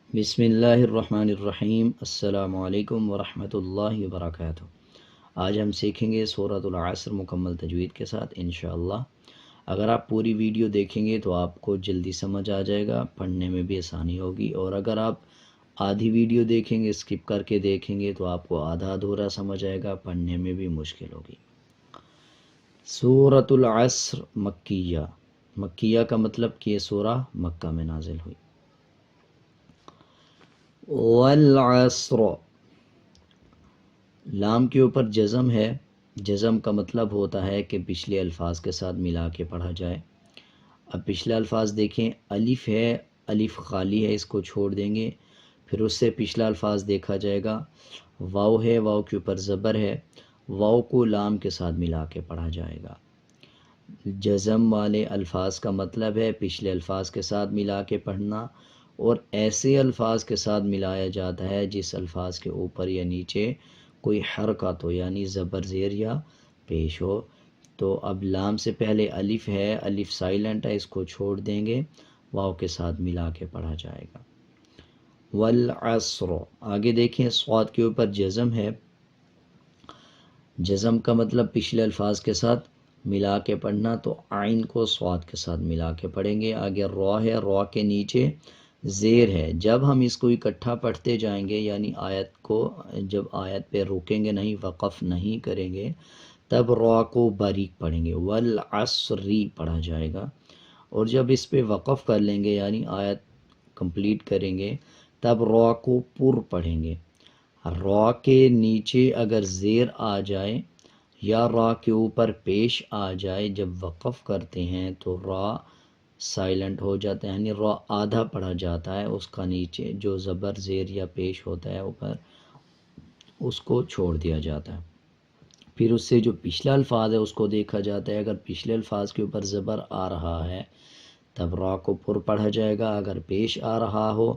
بسم اللہ الرحمن الرحیم۔ السلام علیکم ورحمۃ اللہ وبرکاتہ۔ آج ہم سیکھیں گے سورۃ العصر مکمل تجوید کے ساتھ انشاءاللہ۔ اگر آپ پوری ویڈیو دیکھیں گے تو آپ کو جلدی سمجھ آ جائے گا، پڑھنے میں بھی آسانی ہوگی، اور اگر آپ آدھی ویڈیو دیکھیں گے، اسکپ کر کے دیکھیں گے، تو آپ کو آدھا ادھورا سمجھ آئے گا، پڑھنے میں بھی مشکل ہوگی۔ سورۃ العصر مکیہ، مکیہ کا مطلب کہ یہ سورہ مکہ میں نازل ہوئی۔ والعصر، لام کے اوپر جزم ہے۔ جزم کا مطلب ہوتا ہے کہ پچھلے الفاظ کے ساتھ ملا کے پڑھا جائے۔ اب پچھلے الفاظ دیکھیں، الف ہے، الف خالی ہے، اس کو چھوڑ دیں گے، پھر اس سے پچھلا الفاظ دیکھا جائے گا۔ واو ہے، واو کے اوپر زبر ہے، واو کو لام کے ساتھ ملا کے پڑھا جائے گا۔ جزم والے الفاظ کا مطلب ہے پچھلے الفاظ کے ساتھ ملا کے پڑھنا، اور ایسے الفاظ کے ساتھ ملایا جاتا ہے جس الفاظ کے اوپر یا نیچے کوئی حرکت ہو، یعنی زبر زیر یا پیش ہو۔ تو اب لام سے پہلے الف ہے، الف سائلنٹ ہے، اس کو چھوڑ دیں گے، واو کے ساتھ ملا کے پڑھا جائے گا۔ والعصر، آگے دیکھیں، صاد کے اوپر جزم ہے۔ جزم کا مطلب پچھلے الفاظ کے ساتھ ملا کے پڑھنا، تو عین کو صاد کے ساتھ ملا کے پڑھیں گے۔ آگے را ہے، را کے نیچے زیر ہے۔ جب ہم اس کو اکٹھا پڑھتے جائیں گے، یعنی آیت کو جب آیت پہ روکیں گے نہیں، وقف نہیں کریں گے، تب را کو باریک پڑھیں گے، والعصری پڑھا جائے گا۔ اور جب اس پہ وقف کر لیں گے، یعنی آیت کمپلیٹ کریں گے، تب را کو پر پڑھیں گے۔ را کے نیچے اگر زیر آ جائے یا را کے اوپر پیش آ جائے جب وقف کرتے ہیں، تو را سائلنٹ ہو جاتا ہے، یعنی را آدھا پڑھا جاتا ہے، اس کا نیچے جو زبر زیر یا پیش ہوتا ہے اوپر، اس کو چھوڑ دیا جاتا ہے۔ پھر اس سے جو پچھلا الفاظ ہے اس کو دیکھا جاتا ہے۔ اگر پچھلے الفاظ کے اوپر زبر آ رہا ہے تب را کو پر پڑھا جائے گا، اگر پیش آ رہا ہو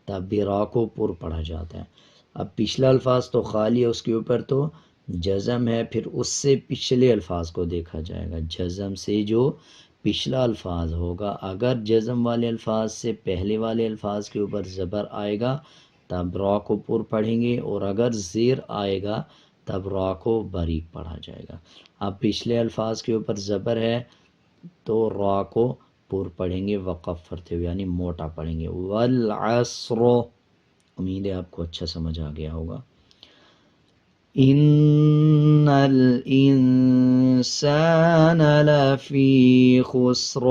تب بھی را کو پر پڑھا جاتا ہے۔ اب پچھلا الفاظ تو خالی ہے، اس کے اوپر تو جزم ہے، پھر اس سے پچھلے الفاظ کو دیکھا جائے گا۔ جزم سے جو پچھلا الفاظ ہوگا، اگر جزم والے الفاظ سے پہلے والے الفاظ کے اوپر زبر آئے گا تب را کو پر پڑھیں گے، اور اگر زیر آئے گا تب را کو باریک پڑھا جائے گا۔ اب پچھلے الفاظ کے اوپر زبر ہے تو را کو پر پڑھیں گے وقف کرتے ہوئے، یعنی موٹا پڑھیں گے۔ والعصر، امید ہے آپ کو اچھا سمجھ آ گیا ہوگا۔ ان الانسان لفی خسر،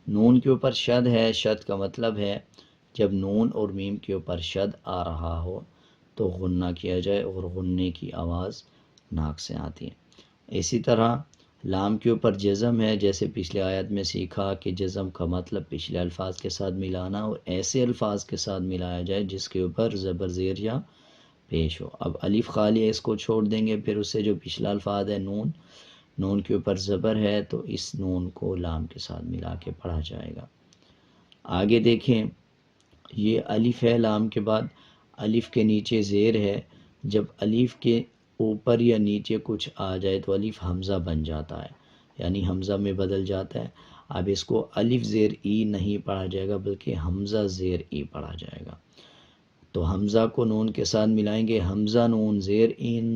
نون کے اوپر شد ہے۔ شد کا مطلب ہے جب نون اور میم کے اوپر شد آ رہا ہو تو غنہ کیا جائے، اور غننے کی آواز ناک سے آتی ہے۔ اسی طرح لام کے اوپر جزم ہے، جیسے پچھلے آیت میں سیکھا کہ جزم کا مطلب پچھلے الفاظ کے ساتھ ملانا، اور ایسے الفاظ کے ساتھ ملایا جائے جس کے اوپر زبر زیر یا پیش ہو۔ اب الف خالی ہے، اس کو چھوڑ دیں گے، پھر اس سے جو پچھلا الفاظ ہے نون، نون کے اوپر زبر ہے تو اس نون کو لام کے ساتھ ملا کے پڑھا جائے گا۔ آگے دیکھیں، یہ الف ہے، لام کے بعد الف کے نیچے زیر ہے۔ جب الف کے اوپر یا نیچے کچھ آ جائے تو الف حمزہ بن جاتا ہے، یعنی حمزہ میں بدل جاتا ہے۔ اب اس کو الف زیر ای نہیں پڑھا جائے گا بلکہ حمزہ زیر ای پڑھا جائے گا۔ تو حمزہ کو نون کے ساتھ ملائیں گے، حمزہ نون زیر ان۔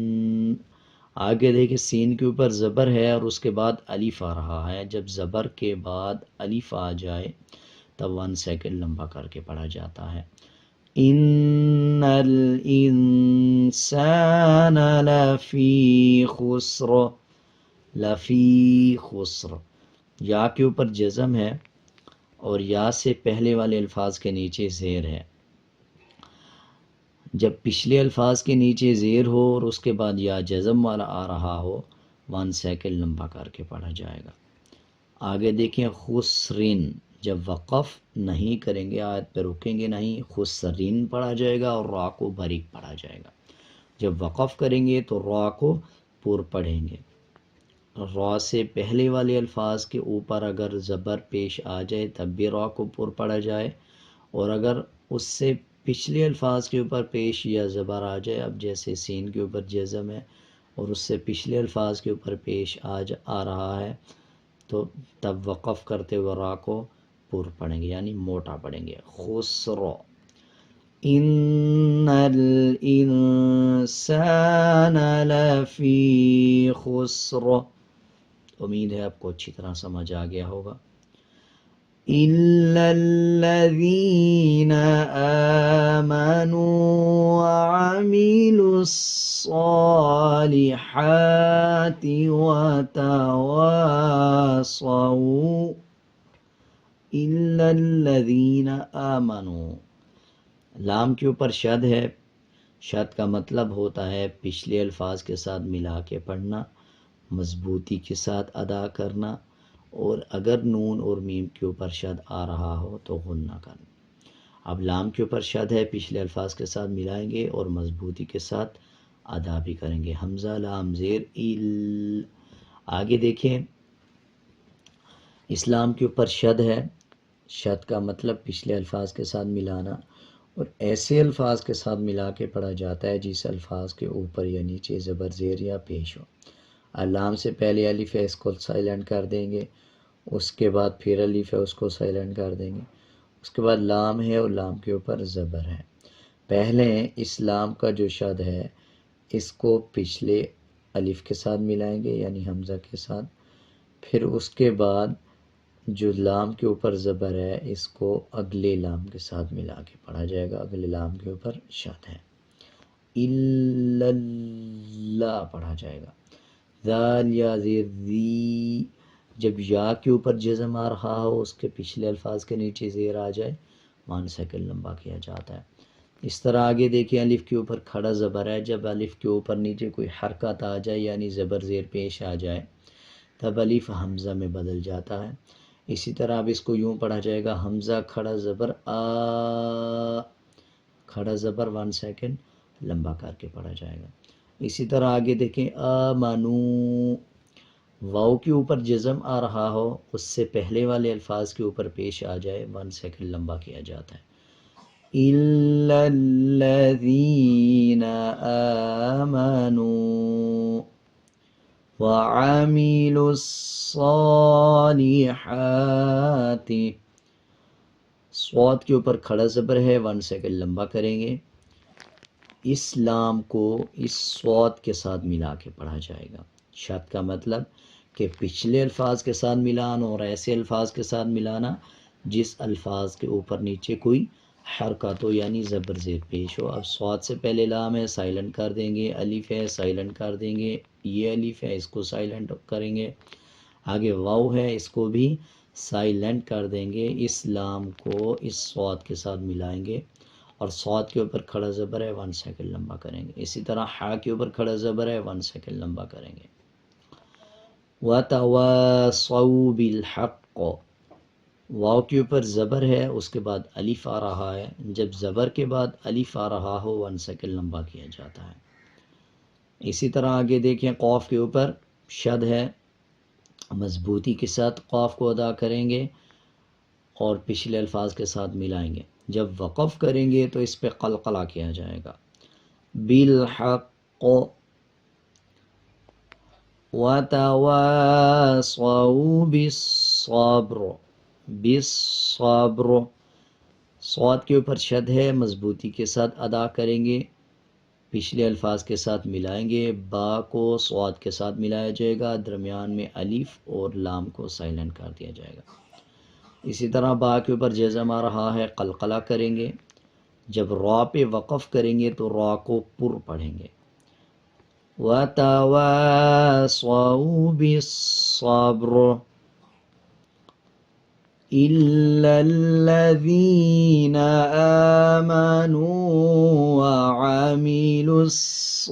آگے دیکھیں، سین کے اوپر زبر ہے اور اس کے بعد الف آ رہا ہے۔ جب زبر کے بعد الف آ جائے تب 1 سیکنڈ لمبا کر کے پڑھا جاتا ہے۔ ان الانسان لفی خسر، لفی خسر، یا کے اوپر جزم ہے اور یا سے پہلے والے الفاظ کے نیچے زیر ہے۔ جب پچھلے الفاظ کے نیچے زیر ہو اور اس کے بعد یا جزم والا آ رہا ہو، 1 سیکنڈ لمبا کر کے پڑھا جائے گا۔ آگے دیکھیں، خسرین، جب وقف نہیں کریں گے، آیت پہ رکیں گے نہیں، خسرین پڑھا جائے گا اور را کو باریک پڑھا جائے گا۔ جب وقف کریں گے تو را کو پر پڑھیں گے۔ را سے پہلے والے الفاظ کے اوپر اگر زبر پیش آ جائے تب بھی را کو پر پڑھا جائے، اور اگر اس سے پچھلے الفاظ کے اوپر پیش یا زبر آ جائے، اب جیسے سین کے اوپر جزم ہے اور اس سے پچھلے الفاظ کے اوپر پیش آ رہا ہے، تو تب وقف کرتے ہوئے را کو پر پڑھیں گے یعنی موٹا پڑھیں گے، خسر، ان الانسان لفی خسر، امید ہے آپ کو اچھی طرح سمجھ آ گیا ہوگا۔ الا الذین آمنوا وعملوا الصالحات وتواصوا، الا الذین آمنوا، لام کے اوپر شد ہے، شد کا مطلب ہوتا ہے پچھلے الفاظ کے ساتھ ملا کے پڑھنا، مضبوطی کے ساتھ ادا کرنا، اور اگر نون اور میم کے اوپر شد آ رہا ہو تو غنہ کرنا۔ اب لام کے اوپر شد ہے، پچھلے الفاظ کے ساتھ ملائیں گے اور مضبوطی کے ساتھ ادا بھی کریں گے، حمزہ لام زیر ال۔ آگے دیکھیں، اسلام کے اوپر شد ہے، شد کا مطلب پچھلے الفاظ کے ساتھ ملانا، اور ایسے الفاظ کے ساتھ ملا کے پڑھا جاتا ہے جس الفاظ کے اوپر یا نیچے زبر زیر یا پیش ہو۔ لام سے پہلے الف ہے، اس کو سائلنٹ کر دیں گے، اس کے بعد پھر الف ہے، اس کو سائلنٹ کر دیں گے، اس کے بعد لام ہے اور لام کے اوپر زبر ہے۔ پہلے اس لام کا جو شد ہے اس کو پچھلے الف کے ساتھ ملائیں گے یعنی حمزہ کے ساتھ، پھر اس کے بعد جو لام کے اوپر زبر ہے اس کو اگلے لام کے ساتھ ملا کے پڑھا جائے گا، اگلے لام کے اوپر شد ہے، الا اللہ پڑھا جائے گا، ذال یا زیر ذی، جب یا کے اوپر جزم آ رہا ہو اس کے پچھلے الفاظ کے نیچے زیر آ جائے 1 سیکنڈ لمبا کیا جاتا ہے۔ اس طرح آگے دیکھیں، الف کے اوپر کھڑا زبر ہے، جب الف کے اوپر نیچے کوئی حرکت آ جائے یعنی زبر زیر پیش آ جائے تب الف حمزہ میں بدل جاتا ہے۔ اسی طرح اب اس کو یوں پڑھا جائے گا، حمزہ کھڑا زبر آ، کھڑا زبر 1 سیکنڈ لمبا کر کے پڑھا جائے گا۔ اسی طرح آگے دیکھیں، آمنو، واؤ کے اوپر جزم آ رہا ہو اس سے پہلے والے الفاظ کے اوپر پیش آ جائے 1 سیکنڈ لمبا کیا جاتا ہے، الا الذین آمنوا وعملوا الصالحات، صوت کے اوپر کھڑا زبر ہے 1 سیکنڈ لمبا کریں گے، اس لام کو اس صوت کے ساتھ ملا کے پڑھا جائے گا۔ شد کا مطلب کہ پچھلے الفاظ کے ساتھ ملانا اور ایسے الفاظ کے ساتھ ملانا جس الفاظ کے اوپر نیچے کوئی حرکت ہو یعنی زبر زیر پیش ہو۔ اب صوت سے پہلے لام ہے، سائلنٹ کر دیں گے، الف ہے سائلنٹ کر دیں گے، یہ الف ہے اس کو سائلنٹ کریں گے، آگے واؤ ہے اس کو بھی سائلنٹ کر دیں گے، اس لام کو اس صوت کے ساتھ ملائیں گے اور صوت کے اوپر کھڑا زبر ہے 1 سیکنڈ لمبا کریں گے، اسی طرح ہا کے اوپر کھڑا زبر ہے 1 سیکنڈ لمبا کریں گے۔ وَتَوَاصَوْا بِالْحَقِّ، واو کے اوپر زبر ہے اس کے بعد الف آ رہا ہے، جب زبر کے بعد الف آ رہا ہو 1 سیکنڈ لمبا کیا جاتا ہے۔ اسی طرح آگے دیکھیں، قاف کے اوپر شد ہے، مضبوطی کے ساتھ قاف کو ادا کریں گے اور پچھلے الفاظ کے ساتھ ملائیں گے، جب وقف کریں گے تو اس پہ قلقلہ کیا جائے گا، بالحق وتواصوا بالصبر، بالصبر، صوت کے اوپر شد ہے، مضبوطی کے ساتھ ادا کریں گے، پچھلے الفاظ کے ساتھ ملائیں گے، با کو صوت کے ساتھ ملایا جائے گا، درمیان میں الف اور لام کو سائلنٹ کر دیا جائے گا۔ اسی طرح با کے اوپر جزم آ رہا ہے، قلقلہ کریں گے، جب را پہ وقف کریں گے تو را کو پر پڑھیں گے، وَتَوَاصَوْا بِالصَّبْرِ إِلَّا الَّذِينَ آمَنُوا وَعَمِلُوا الصَّالِحَاتِ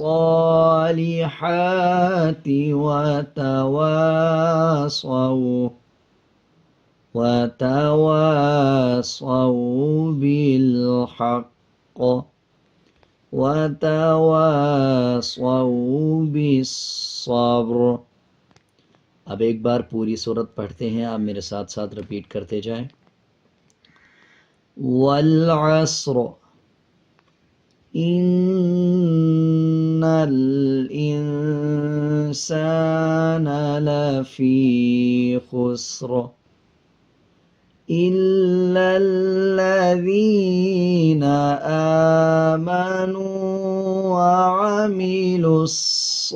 وَتَوَاصَوْا بِالْحَقِّ وَتَوَاصَوْا بِالصَّبْرِ۔ اب ایک بار پوری سورت پڑھتے ہیں، آپ میرے ساتھ ساتھ رپیٹ کرتے جائیں۔ وَالْعَصْرِ إِنَّ الْإِنسَانَ لَفِي خُسْرٍ إلا الذين آمنوا وعملوا الصالحات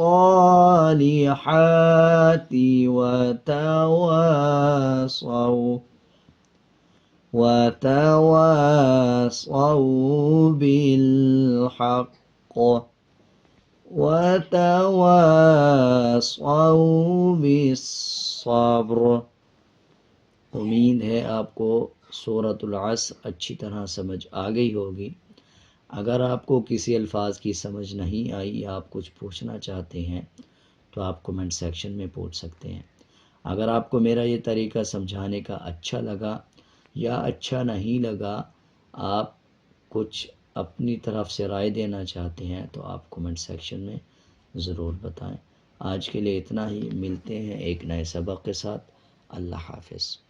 وتواصوا بالحق وتواصوا بالصبر۔ امید ہے آپ کو سورۃ العصر اچھی طرح سمجھ آ گئی ہوگی۔ اگر آپ کو کسی الفاظ کی سمجھ نہیں آئی یا آپ کچھ پوچھنا چاہتے ہیں تو آپ کمنٹ سیکشن میں پوچھ سکتے ہیں۔ اگر آپ کو میرا یہ طریقہ سمجھانے کا اچھا لگا یا اچھا نہیں لگا، آپ کچھ اپنی طرف سے رائے دینا چاہتے ہیں تو آپ کمنٹ سیکشن میں ضرور بتائیں۔ آج کے لیے اتنا ہی، ملتے ہیں ایک نئے سبق کے ساتھ۔ اللہ حافظ۔